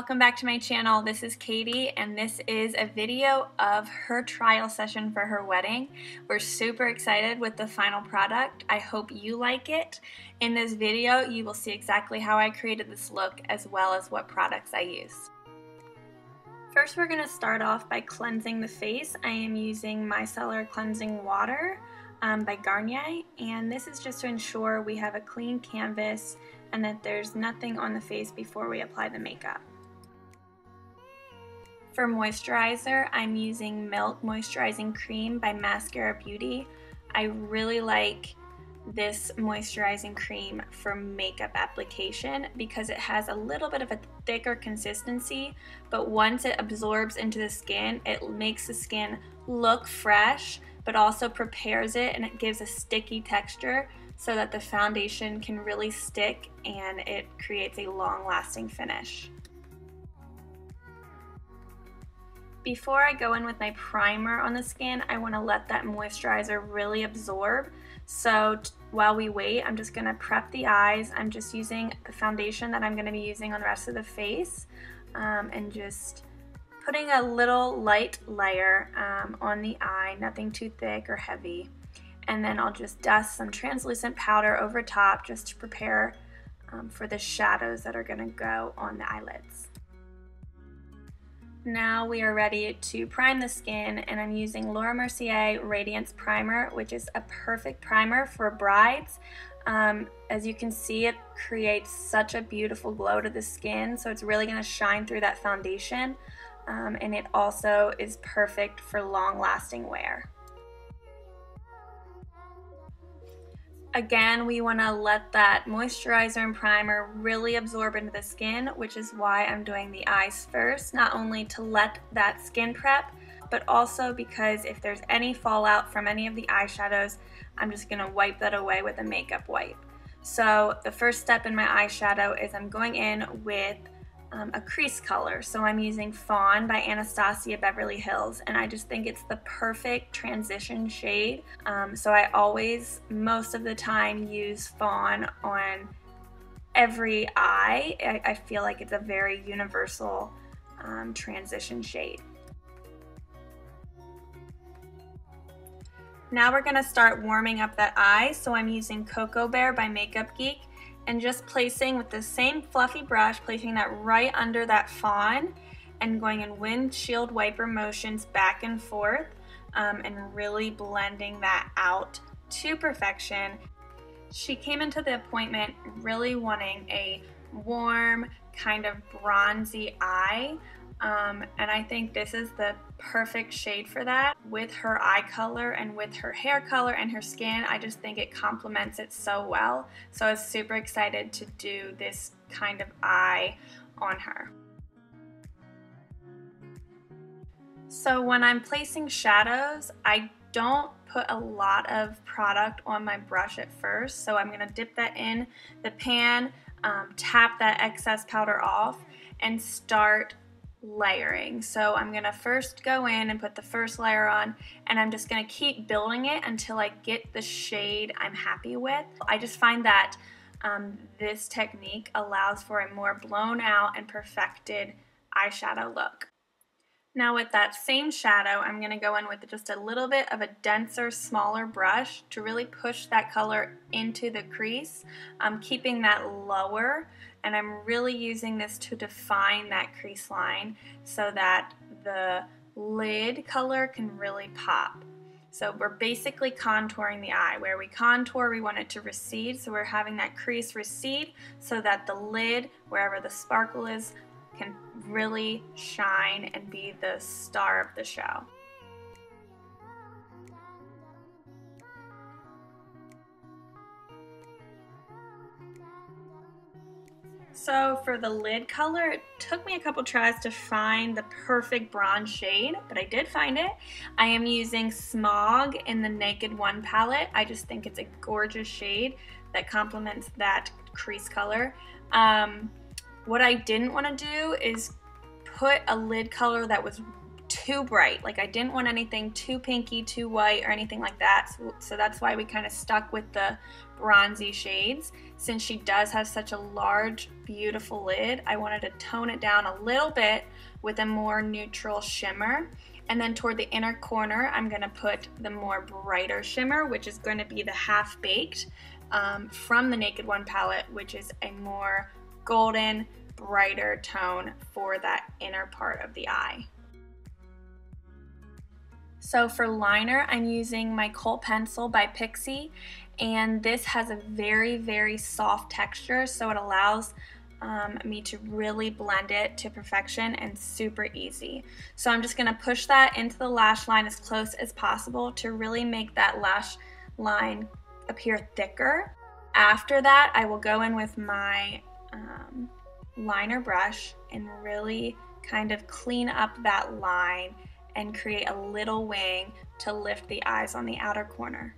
welcome back to my channel. This is Katie and this is a video of her trial session for her wedding. We're super excited with the final product. I hope you like it. In this video you will see exactly how I created this look as well as what products I used. First we're going to start off by cleansing the face. I am using micellar cleansing water by Garnier, and this is just to ensure we have a clean canvas and that there's nothing on the face before we apply the makeup. For moisturizer, I'm using Milk Moisturizing Cream by MASKCARA Beauty. I really like this moisturizing cream for makeup application because it has a little bit of a thicker consistency, but once it absorbs into the skin, it makes the skin look fresh, but also prepares it and it gives a sticky texture so that the foundation can really stick and it creates a long-lasting finish. Before I go in with my primer on the skin, I want to let that moisturizer really absorb. So while we wait, I'm just going to prep the eyes. I'm just using the foundation that I'm going to be using on the rest of the face, and just putting a little light layer on the eye, nothing too thick or heavy. And then I'll just dust some translucent powder over top just to prepare for the shadows that are going to go on the eyelids. Now we are ready to prime the skin, and I'm using Mercier Radiance Primer, which is a perfect primer for brides. As you can see, it creates such a beautiful glow to the skin, so it's really going to shine through that foundation, and it also is perfect for long-lasting wear. Again, we want to let that moisturizer and primer really absorb into the skin, which is why I'm doing the eyes first, not only to let that skin prep, but also because if there's any fallout from any of the eyeshadows, I'm just going to wipe that away with a makeup wipe. So the first step in my eyeshadow is I'm going in with a crease color. So I'm using Fawn by Anastasia Beverly Hills, and I just think it's the perfect transition shade. So I always, most of the time, use Fawn on every eye. I feel like it's a very universal transition shade. Now we're going to start warming up that eye. So I'm using Cocoa Bear by Makeup Geek, and just placing with the same fluffy brush, placing that right under that fawn and going in windshield wiper motions back and forth, and really blending that out to perfection. She came into the appointment really wanting a warm, kind of bronzy eye, and I think this is the perfect shade for that. With her eye color and with her hair color and her skin, I just think it complements it so well. So I was super excited to do this kind of eye on her. So when I'm placing shadows, I don't put a lot of product on my brush at first. So I'm going to dip that in the pan, tap that excess powder off, and start layering. So I'm going to first go in and put the first layer on, and I'm just going to keep building it until I get the shade I'm happy with. I just find that this technique allows for a more blown out and perfected eyeshadow look. Now with that same shadow, I'm going to go in with just a little bit of a denser, smaller brush to really push that color into the crease. I'm keeping that lower, and I'm really using this to define that crease line so that the lid color can really pop. So we're basically contouring the eye. Where we contour, we want it to recede, so we're having that crease recede so that the lid, wherever the sparkle is, can really shine and be the star of the show. So for the lid color, it took me a couple tries to find the perfect bronze shade, but I did find it. I am using Smog in the Naked One palette. I just think it's a gorgeous shade that complements that crease color. What I didn't want to do is put a lid color that was too bright. Like I didn't want anything too pinky, too white, or anything like that. So that's why we kind of stuck with the bronzy shades. Since she does have such a large, beautiful lid, I wanted to tone it down a little bit with a more neutral shimmer. And then toward the inner corner, I'm gonna put the more brighter shimmer, which is going to be the Half Baked from the Naked One palette, which is a more golden, brighter tone for that inner part of the eye. So for liner, I'm using my Kohl pencil by PIXI, and this has a very, very soft texture, so it allows me to really blend it to perfection and super easy. So I'm just going to push that into the lash line as close as possible to really make that lash line appear thicker. After that, I will go in with my liner brush and really kind of clean up that line and create a little wing to lift the eyes on the outer corner.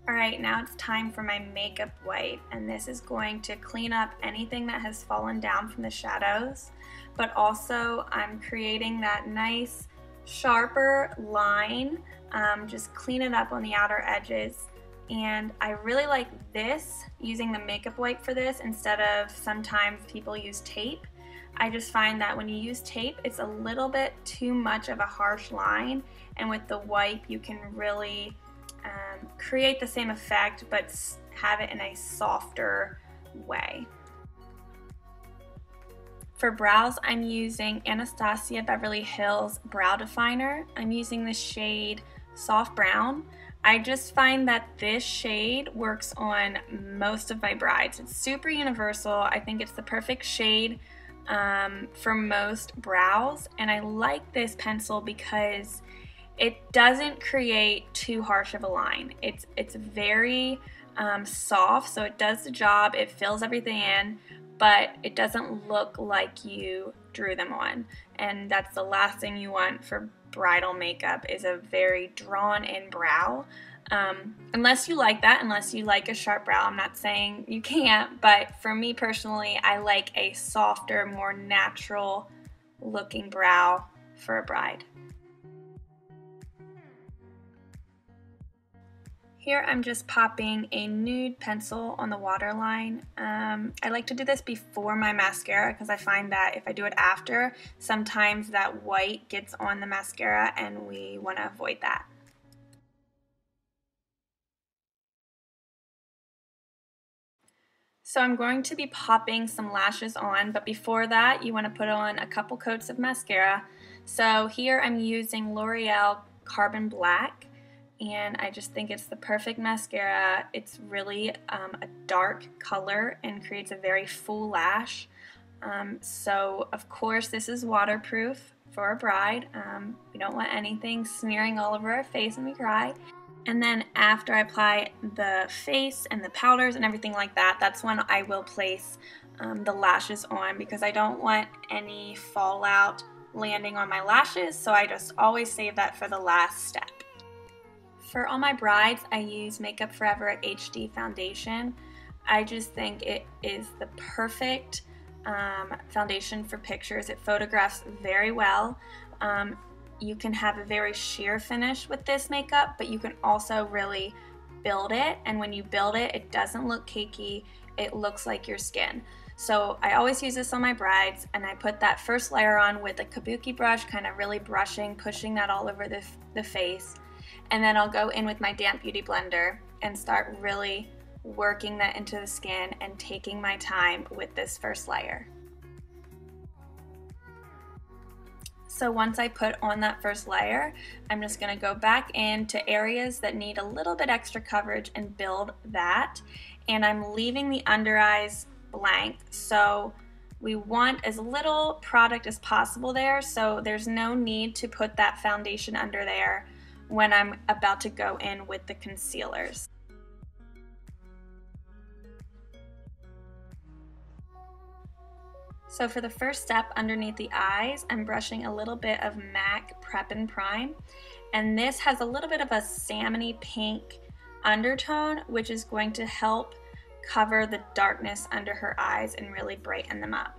Alright, now it's time for my makeup wipe, and this is going to clean up anything that has fallen down from the shadows, but also I'm creating that nice sharper line, just clean it up on the outer edges. And I really like this, using the makeup wipe for this instead of sometimes people use tape. I just find that when you use tape, it's a little bit too much of a harsh line, and with the wipe you can really create the same effect but have it in a softer way. For brows, I'm using Anastasia Beverly Hills Brow Definer. I'm using the shade Soft Brown. I just find that this shade works on most of my brides. It's super universal. I think it's the perfect shade for most brows, and I like this pencil because it doesn't create too harsh of a line. It's very soft, so it does the job. It fills everything in, but it doesn't look like you drew them on. And that's the last thing you want for bridal makeup, is a very drawn in brow. Unless you like that, unless you like a sharp brow. I'm not saying you can't, but for me personally, I like a softer, more natural looking brow for a bride. Here I'm just popping a nude pencil on the waterline. I like to do this before my mascara because I find that if I do it after, sometimes that white gets on the mascara and we want to avoid that. So I'm going to be popping some lashes on, but before that you want to put on a couple coats of mascara. So here I'm using L'Oreal Carbon Black, and I just think it's the perfect mascara. It's really a dark color and creates a very full lash. So of course this is waterproof for a bride. We don't want anything smearing all over our face when we cry. And then after I apply the face and the powders and everything like that, that's when I will place the lashes on, because I don't want any fallout landing on my lashes, so I just always save that for the last step. For all my brides, I use Makeup Forever HD foundation. I just think it is the perfect foundation for pictures. It photographs very well. You can have a very sheer finish with this makeup, but you can also really build it, and when you build it, it doesn't look cakey, it looks like your skin. So I always use this on my brides, and I put that first layer on with a kabuki brush, kind of really brushing, pushing that all over the face. And then I'll go in with my damp beauty blender and start really working that into the skin and taking my time with this first layer. So once I put on that first layer, I'm just going to go back into areas that need a little bit extra coverage and build that. And I'm leaving the under eyes blank, so we want as little product as possible there, so there's no need to put that foundation under there when I'm about to go in with the concealers. So for the first step underneath the eyes, I'm brushing a little bit of MAC Prep and Prime, and this has a little bit of a salmony pink undertone, which is going to help cover the darkness under her eyes and really brighten them up.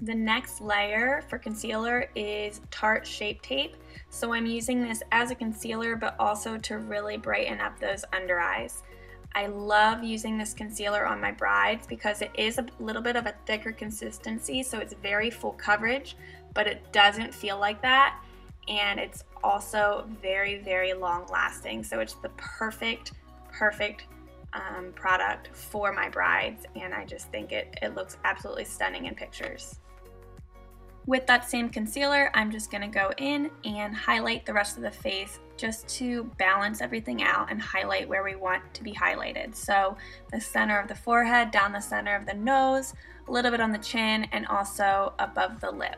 The next layer for concealer is Tarte Shape Tape. So I'm using this as a concealer, but also to really brighten up those under eyes. I love using this concealer on my brides because it is a little bit of a thicker consistency, so it's very full coverage, but it doesn't feel like that. And it's also very, very long lasting. So it's the perfect product for my brides, and I just think it looks absolutely stunning in pictures. With that same concealer, I'm just going to go in and highlight the rest of the face just to balance everything out and highlight where we want to be highlighted. So the center of the forehead, down the center of the nose, a little bit on the chin, and also above the lip.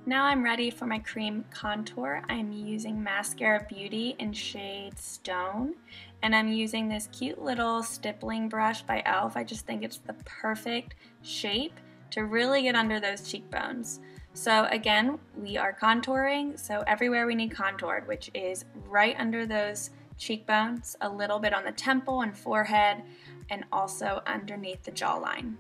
Now I'm ready for my cream contour. I'm using MASKCARA Beauty in shade Stone, and I'm using this cute little stippling brush by e.l.f. I just think it's the perfect shape to really get under those cheekbones. So again, we are contouring, so everywhere we need contoured, which is right under those cheekbones, a little bit on the temple and forehead, and also underneath the jawline.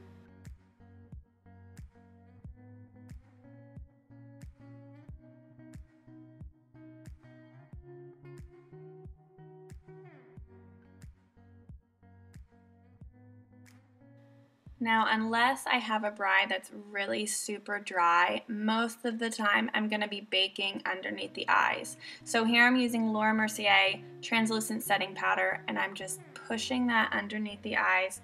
Now, unless I have a bride that's really super dry, most of the time I'm going to be baking underneath the eyes. So here I'm using Laura Mercier translucent setting powder, and I'm just pushing that underneath the eyes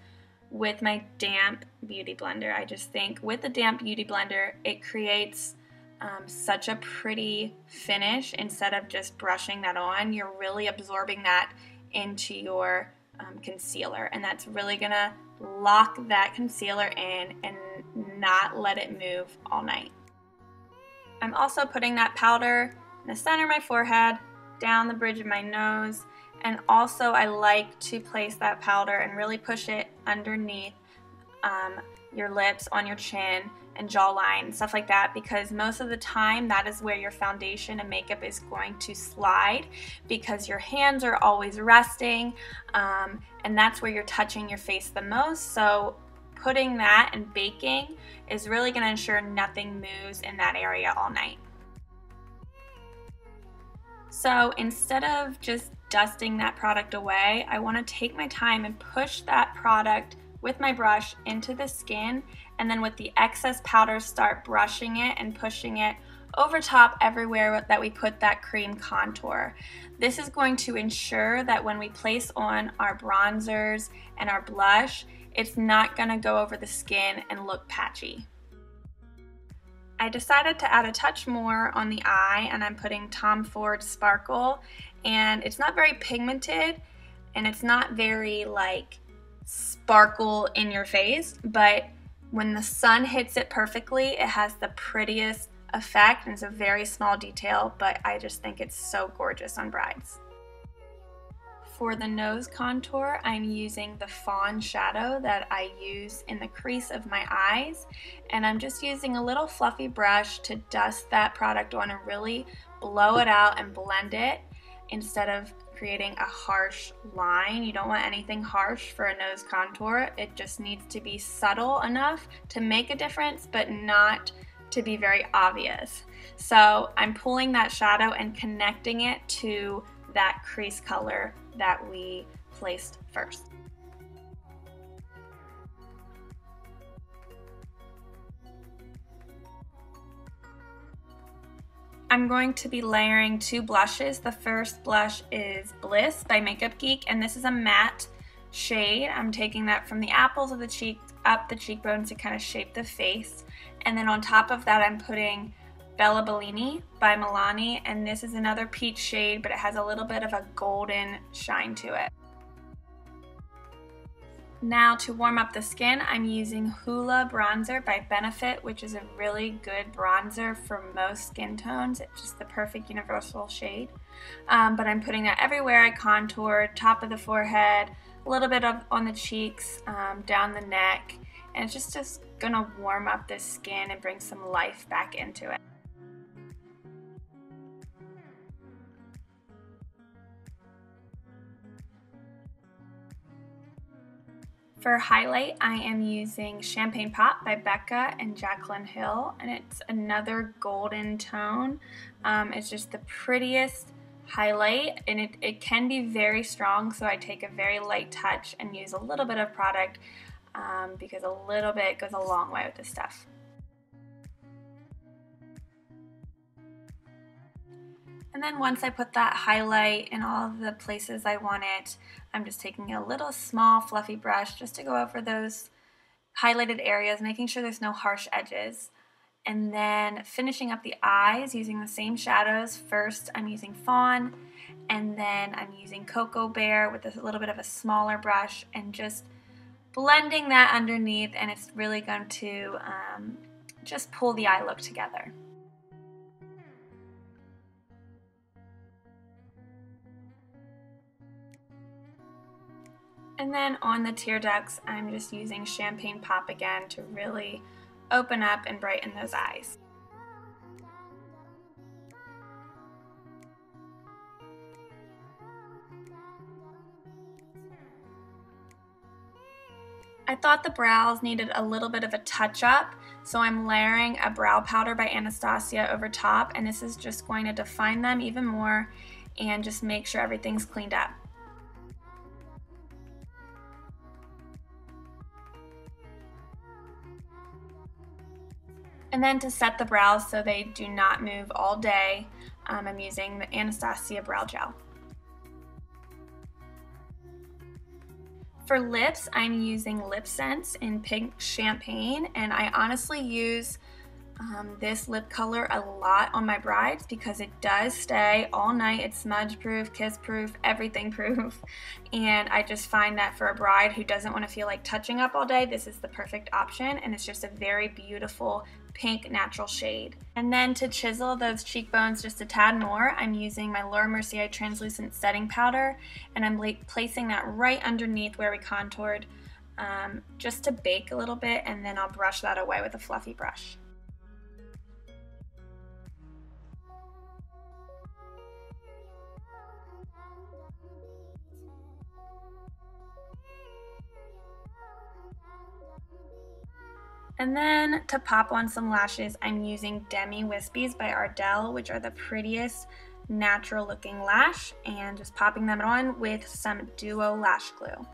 with my damp beauty blender. I just think with the damp beauty blender, it creates such a pretty finish. Instead of just brushing that on, you're really absorbing that into your concealer, and that's really gonna lock that concealer in and not let it move all night. I'm also putting that powder in the center of my forehead, down the bridge of my nose, and also I like to place that powder and really push it underneath your lips, on your chin and jawline, stuff like that, because most of the time that is where your foundation and makeup is going to slide, because your hands are always resting, and that's where you're touching your face the most. So putting that and baking is really going to ensure nothing moves in that area all night. So instead of just dusting that product away, I want to take my time and push that product with my brush into the skin, and then with the excess powder start brushing it and pushing it over top everywhere that we put that cream contour. This is going to ensure that when we place on our bronzers and our blush, it's not going to go over the skin and look patchy. I decided to add a touch more on the eye, and I'm putting Tom Ford Sparkle, and it's not very pigmented and it's not very like sparkle in your face, but when the sun hits it perfectly, it has the prettiest effect, and it's a very small detail, but I just think it's so gorgeous on brides. For the nose contour, I'm using the fawn shadow that I use in the crease of my eyes, and I'm just using a little fluffy brush to dust that product on and really blow it out and blend it instead of creating a harsh line. You don't want anything harsh for a nose contour. It just needs to be subtle enough to make a difference, but not to be very obvious. So I'm pulling that shadow and connecting it to that crease color that we placed first. I'm going to be layering two blushes. The first blush is Bliss by Makeup Geek, and this is a matte shade. I'm taking that from the apples of the cheek up the cheekbones to kind of shape the face. And then on top of that, I'm putting Bella Bellini by Milani, and this is another peach shade, but it has a little bit of a golden shine to it. Now to warm up the skin, I'm using Hoola Bronzer by Benefit, which is a really good bronzer for most skin tones. It's just the perfect universal shade. But I'm putting that everywhere I contoured, top of the forehead, a little bit on the cheeks, down the neck, and it's just gonna warm up the skin and bring some life back into it. For highlight, I am using Champagne Pop by BECCA and Jaclyn Hill, and it's another golden tone. It's just the prettiest highlight, and it can be very strong, so I take a very light touch and use a little bit of product because a little bit goes a long way with this stuff. And then once I put that highlight in all of the places I want it, I'm just taking a little small fluffy brush just to go over those highlighted areas, making sure there's no harsh edges. And then finishing up the eyes using the same shadows. First I'm using Fawn, and then I'm using Cocoa Bear with a little bit of a smaller brush and just blending that underneath, and it's really going to just pull the eye look together. And then on the tear ducts, I'm just using Champagne Pop again to really open up and brighten those eyes. I thought the brows needed a little bit of a touch-up, so I'm layering a brow powder by Anastasia over top, and this is just going to define them even more and just make sure everything's cleaned up. And then to set the brows so they do not move all day, I'm using the Anastasia Brow Gel. For lips, I'm using Lip Sense in Pink Champagne, and I honestly use this lip color a lot on my brides because it does stay all night. It's smudge proof, kiss proof, everything proof, and I just find that for a bride who doesn't want to feel like touching up all day, this is the perfect option, and it's just a very beautiful pink natural shade. And then to chisel those cheekbones just a tad more, I'm using my Mercier translucent setting powder, and I'm placing that right underneath where we contoured just to bake a little bit, and then I'll brush that away with a fluffy brush. And then to pop on some lashes, I'm using Demi Wispies by Ardell, which are the prettiest natural looking lash, and just popping them on with some Duo lash glue.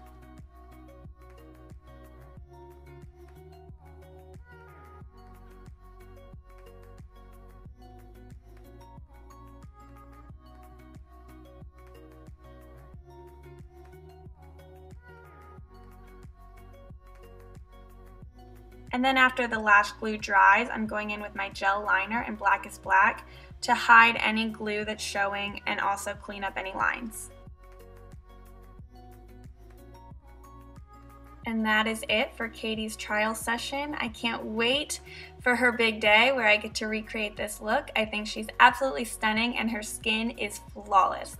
And then after the lash glue dries, I'm going in with my gel liner in Blackest Black to hide any glue that's showing and also clean up any lines. And that is it for Katie's trial session. I can't wait for her big day where I get to recreate this look. I think she's absolutely stunning and her skin is flawless.